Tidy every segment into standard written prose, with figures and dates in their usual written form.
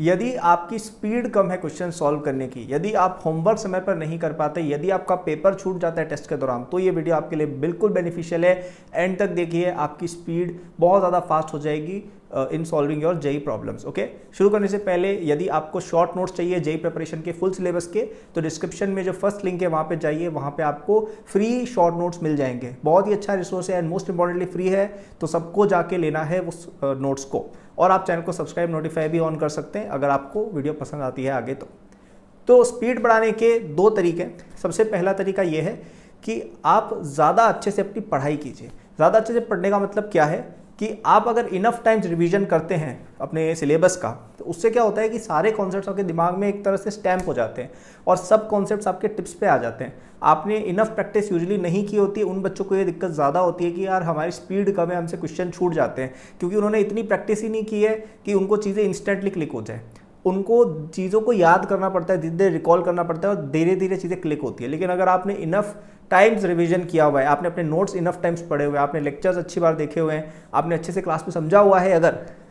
यदि आपकी स्पीड कम है क्वेश्चन सॉल्व करने की, यदि आप होमवर्क समय पर नहीं कर पाते, यदि आपका पेपर छूट जाता है टेस्ट के दौरान, तो ये वीडियो आपके लिए बिल्कुल बेनिफिशियल है। एंड तक देखिए, आपकी स्पीड बहुत ज़्यादा फास्ट हो जाएगी in solving your JEE problems. Okay, शुरू करने से पहले यदि आपको शॉर्ट नोट्स चाहिए जेई प्रिपरेशन के फुल सिलेबस के, तो डिस्क्रिप्शन में जो फर्स्ट लिंक है वहाँ पे जाइए, वहाँ पे आपको फ्री शॉर्ट नोट्स मिल जाएंगे। बहुत ही अच्छा रिसोर्स है एंड मोस्ट इंपॉर्टेंटली फ्री है, तो सबको जाके लेना है उस नोट्स को। और आप चैनल को सब्सक्राइब नोटिफाई भी ऑन कर सकते हैं अगर आपको वीडियो पसंद आती है आगे तो स्पीड बढ़ाने के दो तरीके। सबसे पहला तरीका ये है कि आप ज़्यादा अच्छे से अपनी पढ़ाई कीजिए। ज़्यादा अच्छे से पढ़ने का मतलब क्या है कि आप अगर इनफ टाइम्स रिवीजन करते हैं अपने सिलेबस का, तो उससे क्या होता है कि सारे कॉन्सेप्ट्स आपके दिमाग में एक तरह से स्टैम्प हो जाते हैं और सब कॉन्सेप्ट्स आपके टिप्स पे आ जाते हैं। आपने इनफ प्रैक्टिस यूजुअली नहीं की होती है, उन बच्चों को ये दिक्कत ज़्यादा होती है कि यार हमारी स्पीड कम है, हमसे क्वेश्चन छूट जाते हैं, क्योंकि उन्होंने इतनी प्रैक्टिस ही नहीं की है कि उनको चीज़ें इंस्टेंटली क्लिक हो जाए। उनको चीज़ों को याद करना पड़ता है, धीरे धीरे रिकॉल करना पड़ता है और धीरे धीरे चीज़ें क्लिक होती है। लेकिन अगर आपने इनफ टाइम्स रिवीजन किया हुआ है, आपने अपने नोट्स इनफ टाइम्स पढ़े हुए हैं, आपने लेक्चर्स अच्छी बार देखे हुए हैं, आपने अच्छे से क्लास में समझा हुआ है अगर,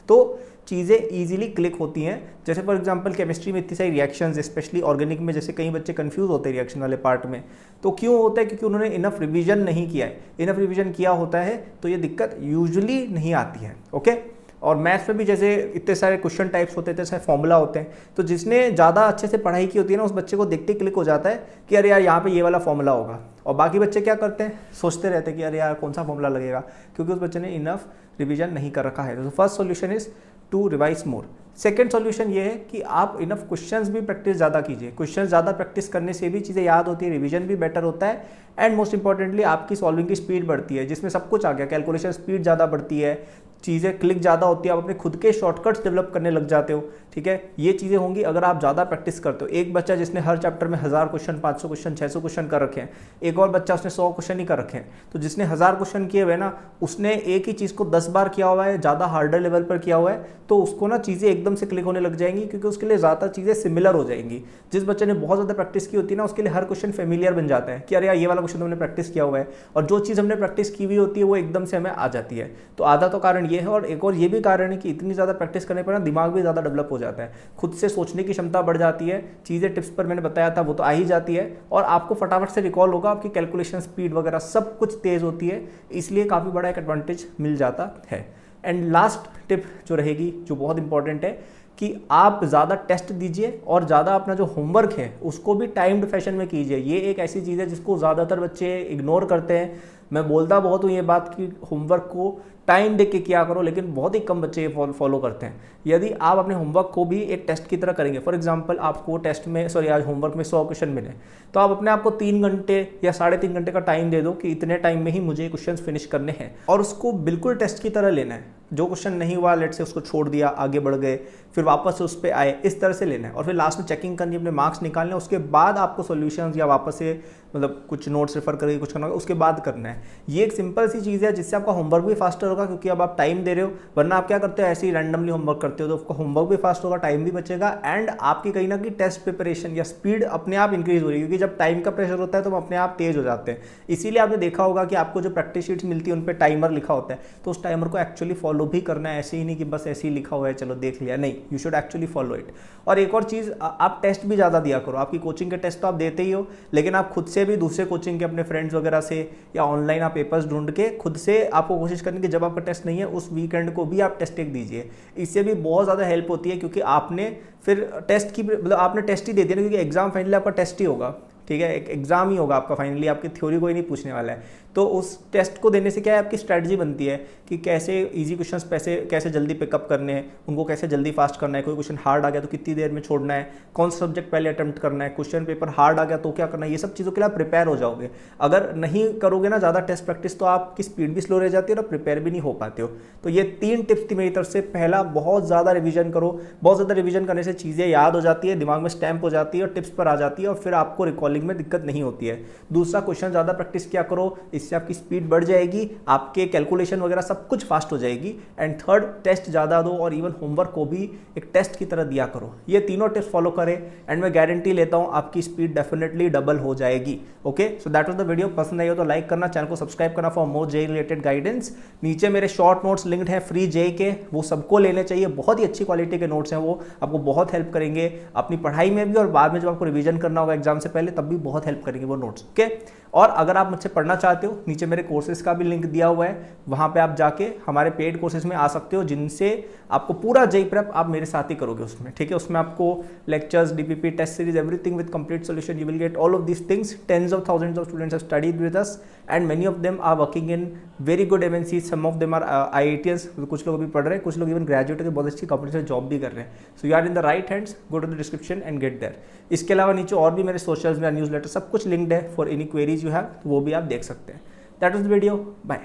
तो चीज़ें इजीली क्लिक होती हैं। जैसे फॉर एग्जांपल केमिस्ट्री में इतनी सारी रिएक्शंस, स्पेशली ऑर्गेनिक में, जैसे कई बच्चे कंफ्यूज होते हैं रिएक्शन वाले पार्ट में, तो क्यों होता है? क्योंकि उन्होंने इनफ रिवीजन नहीं किया है। इनफ रिवीजन किया होता है तो ये दिक्कत यूजुअली नहीं आती है। ओके, और मैथ्स में भी जैसे इतने सारे क्वेश्चन टाइप्स होते हैं, इतने सारे फॉर्मूला होते हैं, तो जिसने ज़्यादा अच्छे से पढ़ाई की होती है ना, उस बच्चे को देखते क्लिक हो जाता है कि अरे यार यहाँ पे ये वाला फॉर्मूला होगा। और बाकी बच्चे क्या करते हैं, सोचते रहते हैं कि अरे यार कौन सा फॉर्मूला लगेगा, क्योंकि उस बच्चे ने इनफ रिवीजन नहीं कर रखा है। तो first solution is to revise more. Second solution ये है कि आप इनफ क्वेश्चंस भी प्रैक्टिस ज़्यादा कीजिए। क्वेश्चन ज़्यादा प्रैक्टिस करने से भी चीज़ें याद होती है, रिवीजन भी बेटर होता है एंड मोस्ट इंपॉर्टेंटली आपकी सॉल्विंग की स्पीड बढ़ती है, जिसमें सब कुछ आ गया। कैलकुलेशन स्पीड ज़्यादा बढ़ती है, चीज़ें क्लिक ज़्यादा होती है, आप अपने खुद के शॉर्टकट्स डेवलप करने लग जाते हो। ठीक है, ये चीज़ें होंगी अगर आप ज़्यादा प्रैक्टिस करते हो। एक बच्चा जिसने हर चैप्टर में 1000 क्वेश्चन, 500 क्वेश्चन, 600 क्वेश्चन कर रखे हैं, एक और बच्चा उसने 100 क्वेश्चन ही कर रखे हैं। तो जिसने 1000 क्वेश्चन किए हुए ना, उसने एक ही चीज़ को 10 बार किया हुआ है, ज़्यादा हार्डर लेवल पर किया हुआ है, तो उसको ना चीज़ें एकदम से क्लिक होने लग जाएंगी, क्योंकि उसके लिए ज़्यादा चीज़ें सिमिलर हो जाएंगी। जिस बच्चे ने बहुत ज़्यादा प्रैक्टिस की होती है ना, उसके लिए हर क्वेश्चन फेमिलियर बन जाता है कि अरे यार ये वाला क्वेश्चन हमने प्रैक्टिस किया हुआ है, और जो चीज़ हमने प्रैक्टिस की हुई होती है वो एकदम से हमें आ जाती है। तो आधा तो कारण ये है, और एक और ये भी कारण है कि इतनी ज़्यादा प्रैक्टिस करने पर ना दिमाग भी ज़्यादा डेवलप हो जाता है, खुद से सोचने की क्षमता बढ़ जाती है, चीज़ें टिप्स पर मैंने बताया था वो तो आ ही जाती है, और आपको फटाफट से रिकॉल होगा, आपकी कैलकुलेशन स्पीड वगैरह सब कुछ तेज़ होती है, इसलिए काफ़ी बड़ा एक एडवांटेज मिल जाता है। एंड लास्ट टिप जो रहेगी, जो बहुत इंपॉर्टेंट है, कि आप ज़्यादा टेस्ट दीजिए और ज़्यादा अपना जो होमवर्क है उसको भी टाइम्ड फैशन में कीजिए। ये एक ऐसी चीज़ है जिसको ज़्यादातर बच्चे इग्नोर करते हैं। मैं बोलता बहुत हूँ ये बात कि होमवर्क को टाइम देख के किया करो, लेकिन बहुत ही कम बच्चे ये फॉलो करते हैं। यदि आप अपने होमवर्क को भी एक टेस्ट की तरह करेंगे, फॉर एग्जांपल आपको आज होमवर्क में 100 क्वेश्चन मिले, तो आप अपने आप को 3 घंटे या 3.5 घंटे का टाइम दे दो कि इतने टाइम में ही मुझे क्वेश्चन फिनिश करने हैं, और उसको बिल्कुल टेस्ट की तरह लेना है। जो क्वेश्चन नहीं हुआ लेट से उसको छोड़ दिया, आगे बढ़ गए, फिर वापस से उस पर आए, इस तरह से लेना है, और फिर लास्ट में चेकिंग करनी, अपने मार्क्स निकालने, उसके बाद आपको सॉल्यूशंस या वापस से मतलब कुछ नोट्स रेफर करके कुछ करना होगा, उसके बाद करना है। ये एक सिंपल सी चीज़ है जिससे आपका होमवर्क भी फास्टर होगा, क्योंकि अब आप टाइम दे रहे हो, वरना आप क्या करते हो ऐसे ही रैंडमली होमवर्क करते हो, तो आपका होमवर्क भी फास्ट होगा, टाइम भी बचेगा, एंड आपकी कहीं ना कहीं टेस्ट प्रिपरेशन या स्पीड अपने आप इंक्रीज हो रही है, क्योंकि जब टाइम का प्रेशर होता है तो हम अपने आप तेज हो जाते हैं। इसीलिए आपने देखा होगा कि आपको जो प्रैक्टिस शीट्स मिलती है उन पर टाइमर लिखा होता है, तो उस टाइमर को एक्चुअली फॉलो भी करना है, ऐसे ही नहीं कि बस ऐसे ही लिखा हुआ है चलो देख लिया, नहीं, you should actually follow it. और एक और चीज़, आप टेस्ट भी ज़्यादा दिया करो। आपकी कोचिंग के टेस्ट तो आप देते ही हो, लेकिन आप खुद से भी दूसरे कोचिंग के अपने फ्रेंड्स वगैरह से या ऑनलाइन आप पेपर्स ढूंढ के खुद से आपको कोशिश करनी कि जब आपका टेस्ट नहीं है उस वीकेंड को भी आप टेस्ट एक दीजिए। इससे भी बहुत ज़्यादा हेल्प होती है, क्योंकि आपने फिर टेस्ट की मतलब आपने टेस्ट ही दे दिया ना, क्योंकि एग्जाम फाइनली आपका टेस्ट ही होगा। ठीक है, एक एग्जाम ही होगा आपका फाइनली, आपकी थ्योरी कोई नहीं पूछने वाला है। तो उस टेस्ट को देने से क्या है, आपकी स्ट्रैटेजी बनती है कि कैसे इजी क्वेश्चंस कैसे जल्दी पिकअप करने हैं, उनको कैसे जल्दी फास्ट करना है, कोई क्वेश्चन हार्ड आ गया तो कितनी देर में छोड़ना है, कौन सा सब्जेक्ट पहले अटेम्प्ट करना है, क्वेश्चन पेपर हार्ड आ गया तो क्या करना है, ये सब चीज़ों के लिए आप प्रिपेयर हो जाओगे। अगर नहीं करोगे ना ज़्यादा टेस्ट प्रैक्टिस, तो आपकी स्पीड भी स्लो रह जाती है और प्रिपेयर भी नहीं हो पाते हो। तो ये 3 टिप्स थी मेरी तरफ से। पहला, बहुत ज़्यादा रिविजन करो। बहुत ज़्यादा रिविजन करने से चीज़ें याद हो जाती है, दिमाग में स्टैम्प हो जाती है और टिप्स पर आ जाती है, और फिर आपको रिकॉलिंग सॉल्विंग में दिक्कत नहीं होती है। दूसरा, क्वेश्चन ज़्यादा प्रैक्टिस किया करो, इससे आपकी स्पीड बढ़ जाएगी, आपके कैलकुलेशन वगैरह सब कुछ फास्ट हो जाएगी। एंड थर्ड, टेस्ट ज़्यादा दो और इवन होमवर्क को भी एक टेस्ट की तरह दिया करो। ये तीनों टिप्स फॉलो करें एंड मैं गारंटी लेता हूँ आपकी स्पीड डेफिनेटली डबल हो जाएगी। Okay, so that was the video. पसंद आई हो तो लाइक करना, चैनल को सब्सक्राइब करना for more JEE related guidance. नीचे मेरे शॉर्ट नोट्स लिंक्ड हैं फ्री जेई के, वो सबको लेने चाहिए। बहुत ही अच्छी क्वालिटी के नोट्स हैं, वो आपको बहुत हेल्प करेंगे अपनी पढ़ाई में भी और बाद में जब आपको रिवीजन करना होगा एग्जाम से पहले तब भी बहुत हेल्प करेंगे वो नोट्स। ओके, और अगर आप मुझसे पढ़ना चाहते हो, नीचे मेरे कोर्सेज का भी लिंक दिया हुआ है, वहां पे आप जाके हमारे पेड कोर्सेज में आ सकते हो, जिनसे आपको पूरा जेई प्रेप आप मेरे साथ ही करोगे उसमें। ठीक है, उसमें आपको lectures, DPP, test series, everything with complete solution, you will get all of these things. Tens of thousands of students have studied with us and many of them are working in very good MNC, some of them are IITs, कुछ लोग भी पढ़ रहे हैं, कुछ लोग even graduate के बहुत अच्छी कंपनी से जॉब भी कर रहे हैं। So you are in the right hands, go to the description and get there. इसके अलावा नीचे और भी मेरे सोशल्स में न्यूज़लेटर सब कुछ लिंक्ड है, for any queries you have, तो वो भी आप देख सकते हैं। That was the video, bye.